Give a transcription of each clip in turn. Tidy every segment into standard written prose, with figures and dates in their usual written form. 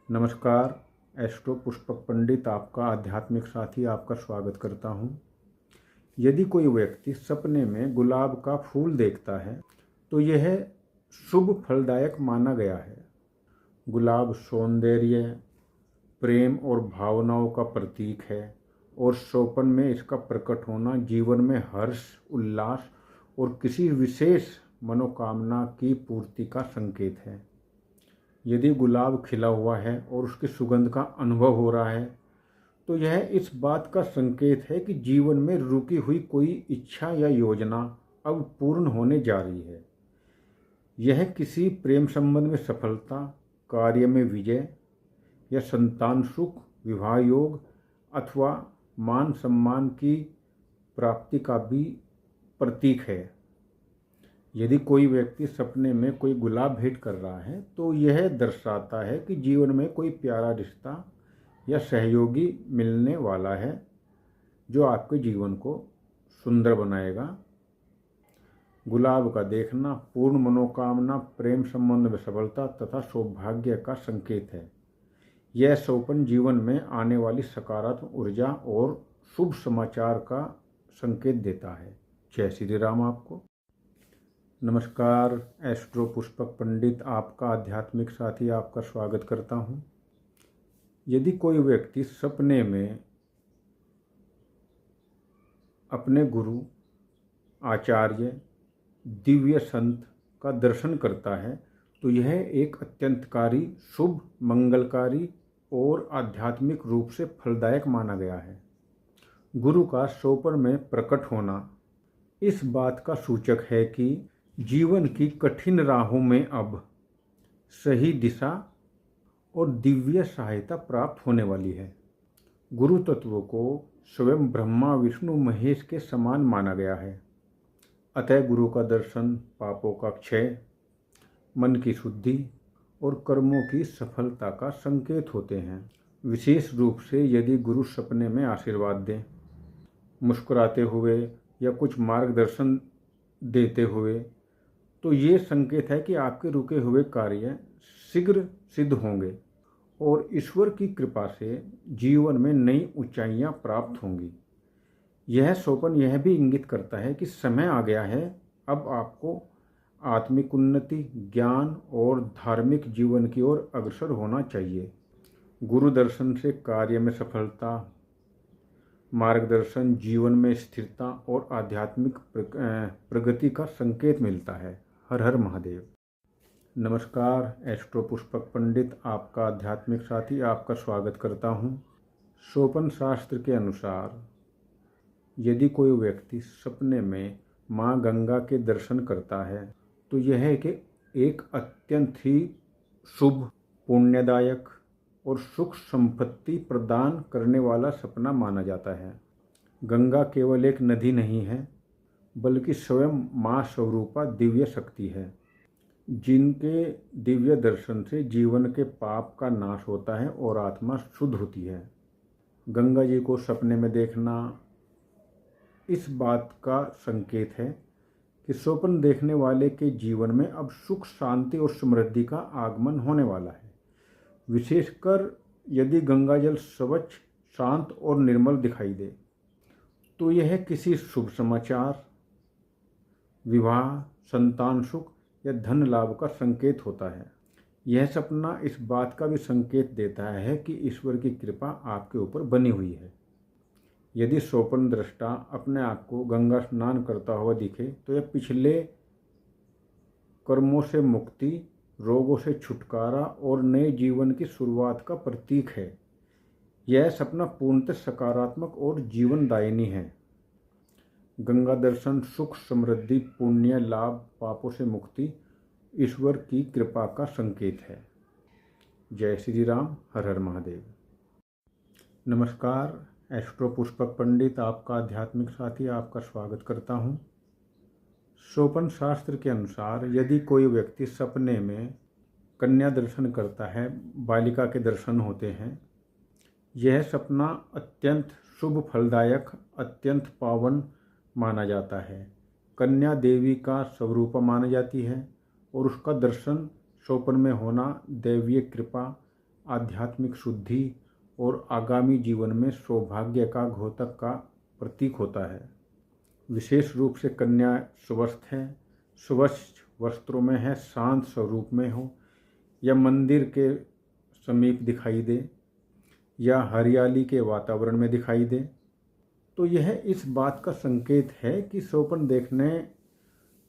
नमस्कार। एस्ट्रो पुष्पक पंडित आपका आध्यात्मिक साथी आपका स्वागत करता हूँ। यदि कोई व्यक्ति सपने में गुलाब का फूल देखता है तो यह शुभ फलदायक माना गया है। गुलाब सौंदर्य, प्रेम और भावनाओं का प्रतीक है और सोपन में इसका प्रकट होना जीवन में हर्ष, उल्लास और किसी विशेष मनोकामना की पूर्ति का संकेत है। यदि गुलाब खिला हुआ है और उसकी सुगंध का अनुभव हो रहा है तो यह इस बात का संकेत है कि जीवन में रुकी हुई कोई इच्छा या योजना अब पूर्ण होने जा रही है। यह किसी प्रेम संबंध में सफलता, कार्य में विजय या संतान सुख, विवाह योग अथवा मान सम्मान की प्राप्ति का भी प्रतीक है। यदि कोई व्यक्ति सपने में कोई गुलाब भेंट कर रहा है तो यह दर्शाता है कि जीवन में कोई प्यारा रिश्ता या सहयोगी मिलने वाला है जो आपके जीवन को सुंदर बनाएगा। गुलाब का देखना पूर्ण मनोकामना, प्रेम संबंध में सफलता तथा सौभाग्य का संकेत है। यह सोपन जीवन में आने वाली सकारात्मक ऊर्जा और शुभ समाचार का संकेत देता है। जय श्री राम। आपको नमस्कार। एस्ट्रो पुष्पक पंडित आपका आध्यात्मिक साथी आपका स्वागत करता हूँ। यदि कोई व्यक्ति सपने में अपने गुरु, आचार्य, दिव्य संत का दर्शन करता है तो यह एक अत्यंतकारी, शुभ, मंगलकारी और आध्यात्मिक रूप से फलदायक माना गया है। गुरु का सोपन में प्रकट होना इस बात का सूचक है कि जीवन की कठिन राहों में अब सही दिशा और दिव्य सहायता प्राप्त होने वाली है। गुरु तत्व को स्वयं ब्रह्मा, विष्णु, महेश के समान माना गया है। अतः गुरु का दर्शन पापों का क्षय, मन की शुद्धि और कर्मों की सफलता का संकेत होते हैं। विशेष रूप से यदि गुरु सपने में आशीर्वाद दें, मुस्कुराते हुए या कुछ मार्गदर्शन देते हुए, तो ये संकेत है कि आपके रुके हुए कार्य शीघ्र सिद्ध होंगे और ईश्वर की कृपा से जीवन में नई ऊंचाइयां प्राप्त होंगी। यह सोपन यह भी इंगित करता है कि समय आ गया है, अब आपको आत्मिक उन्नति, ज्ञान और धार्मिक जीवन की ओर अग्रसर होना चाहिए। गुरु दर्शन से कार्य में सफलता, मार्गदर्शन, जीवन में स्थिरता और आध्यात्मिक प्रगति का संकेत मिलता है। हर हर महादेव। नमस्कार। एस्ट्रो पुष्पक पंडित आपका आध्यात्मिक साथी आपका स्वागत करता हूँ। सोपन शास्त्र के अनुसार यदि कोई व्यक्ति सपने में माँ गंगा के दर्शन करता है तो यह एक अत्यंत ही शुभ, पुण्यदायक और सुख संपत्ति प्रदान करने वाला सपना माना जाता है। गंगा केवल एक नदी नहीं है बल्कि स्वयं माँ स्वरूपा दिव्य शक्ति है, जिनके दिव्य दर्शन से जीवन के पाप का नाश होता है और आत्मा शुद्ध होती है। गंगा जी को सपने में देखना इस बात का संकेत है कि स्वप्न देखने वाले के जीवन में अब सुख, शांति और समृद्धि का आगमन होने वाला है। विशेषकर यदि गंगा जल स्वच्छ, शांत और निर्मल दिखाई दे तो यह किसी शुभ समाचार, विवाह, संतान सुख या धन लाभ का संकेत होता है। यह सपना इस बात का भी संकेत देता है कि ईश्वर की कृपा आपके ऊपर बनी हुई है। यदि स्वप्न दृष्टा अपने आप को गंगा स्नान करता हुआ दिखे तो यह पिछले कर्मों से मुक्ति, रोगों से छुटकारा और नए जीवन की शुरुआत का प्रतीक है। यह सपना पूर्णतः सकारात्मक और जीवनदायिनी है। गंगा दर्शन सुख, समृद्धि, पुण्य लाभ, पापों से मुक्ति, ईश्वर की कृपा का संकेत है। जय श्री राम। हर हर महादेव। नमस्कार। एस्ट्रो पुष्पक पंडित आपका आध्यात्मिक साथी आपका स्वागत करता हूँ। सोपन शास्त्र के अनुसार यदि कोई व्यक्ति सपने में कन्या दर्शन करता है, बालिका के दर्शन होते हैं, यह सपना अत्यंत शुभ फलदायक, अत्यंत पावन माना जाता है। कन्या देवी का स्वरूप मानी जाती है और उसका दर्शन सोपन में होना दैवीय कृपा, आध्यात्मिक शुद्धि और आगामी जीवन में सौभाग्य का घोतक का प्रतीक होता है। विशेष रूप से कन्या स्वस्थ है, स्वच्छ वस्त्रों में है, शांत स्वरूप में हो या मंदिर के समीप दिखाई दे या हरियाली के वातावरण में दिखाई दे, तो यह इस बात का संकेत है कि स्वप्न देखने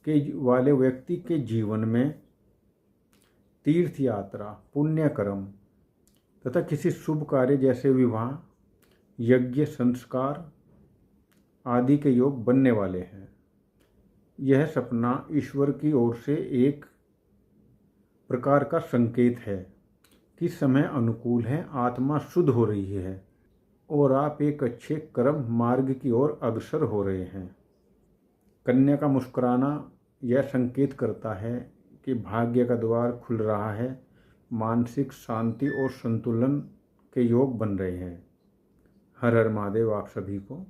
के वाले व्यक्ति के जीवन में तीर्थ यात्रा, पुण्य कर्म तथा किसी शुभ कार्य जैसे विवाह, यज्ञ, संस्कार आदि के योग बनने वाले हैं। यह सपना ईश्वर की ओर से एक प्रकार का संकेत है कि समय अनुकूल है, आत्मा शुद्ध हो रही है और आप एक अच्छे कर्म मार्ग की ओर अग्रसर हो रहे हैं। कन्या का मुस्कुराना यह संकेत करता है कि भाग्य का द्वार खुल रहा है, मानसिक शांति और संतुलन के योग बन रहे हैं। हर हर महादेव आप सभी को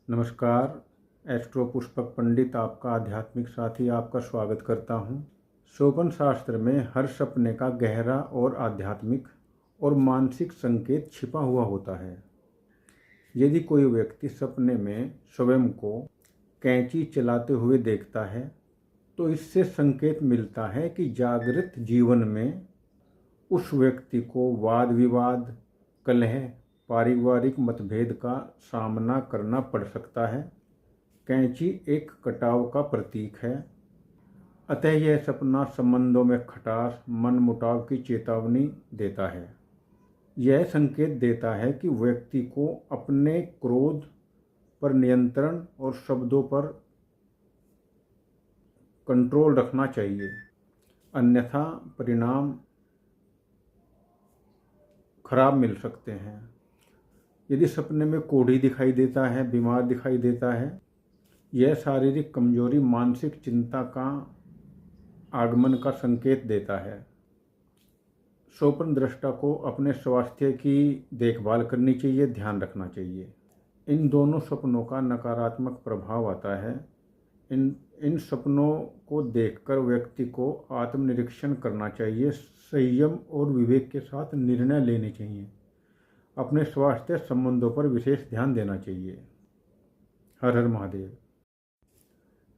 नमस्कार। एस्ट्रो पुष्पक पंडित आपका आध्यात्मिक साथी आपका स्वागत करता हूँ। स्वप्न शास्त्र में हर सपने का गहरा और आध्यात्मिक और मानसिक संकेत छिपा हुआ होता है। यदि कोई व्यक्ति सपने में स्वयं को कैंची चलाते हुए देखता है तो इससे संकेत मिलता है कि जागृत जीवन में उस व्यक्ति को वाद विवाद, कलह, पारिवारिक मतभेद का सामना करना पड़ सकता है। कैंची एक कटाव का प्रतीक है, अतः यह सपना संबंधों में खटास, मनमुटाव की चेतावनी देता है। यह संकेत देता है कि व्यक्ति को अपने क्रोध पर नियंत्रण और शब्दों पर कंट्रोल रखना चाहिए, अन्यथा परिणाम खराब मिल सकते हैं। यदि सपने में कोढ़ी दिखाई देता है, बीमार दिखाई देता है, यह शारीरिक कमजोरी, मानसिक चिंता का आगमन का संकेत देता है। स्वप्न दृष्टा को अपने स्वास्थ्य की देखभाल करनी चाहिए, ध्यान रखना चाहिए। इन दोनों सपनों का नकारात्मक प्रभाव आता है। इन सपनों को देखकर व्यक्ति को आत्मनिरीक्षण करना चाहिए, संयम और विवेक के साथ निर्णय लेने चाहिए, अपने स्वास्थ्य संबंधों पर विशेष ध्यान देना चाहिए। हर हर महादेव।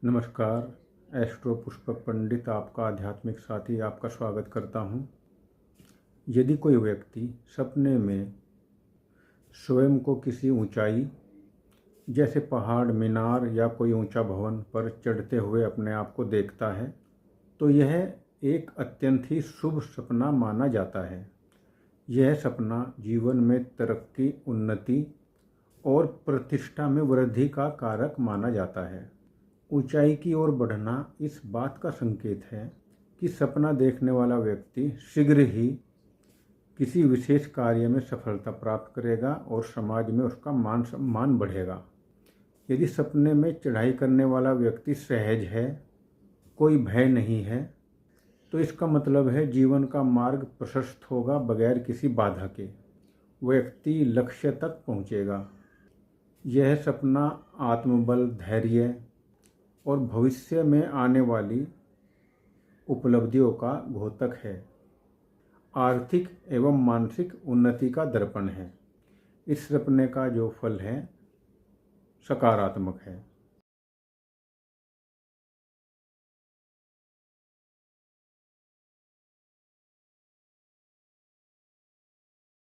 नमस्कार। एस्ट्रो पुष्पक पंडित आपका आध्यात्मिक साथी आपका स्वागत करता हूँ। यदि कोई व्यक्ति सपने में स्वयं को किसी ऊंचाई जैसे पहाड़, मीनार या कोई ऊंचा भवन पर चढ़ते हुए अपने आप को देखता है तो यह एक अत्यंत ही शुभ सपना माना जाता है। यह सपना जीवन में तरक्की, उन्नति और प्रतिष्ठा में वृद्धि का कारक माना जाता है। ऊंचाई की ओर बढ़ना इस बात का संकेत है कि सपना देखने वाला व्यक्ति शीघ्र ही किसी विशेष कार्य में सफलता प्राप्त करेगा और समाज में उसका मान सम्मान बढ़ेगा। यदि सपने में चढ़ाई करने वाला व्यक्ति सहज है, कोई भय नहीं है, तो इसका मतलब है जीवन का मार्ग प्रशस्त होगा, बगैर किसी बाधा के व्यक्ति लक्ष्य तक पहुंचेगा। यह सपना आत्मबल, धैर्य और भविष्य में आने वाली उपलब्धियों का घोतक है। आर्थिक एवं मानसिक उन्नति का दर्पण है। इस सपने का जो फल है सकारात्मक है।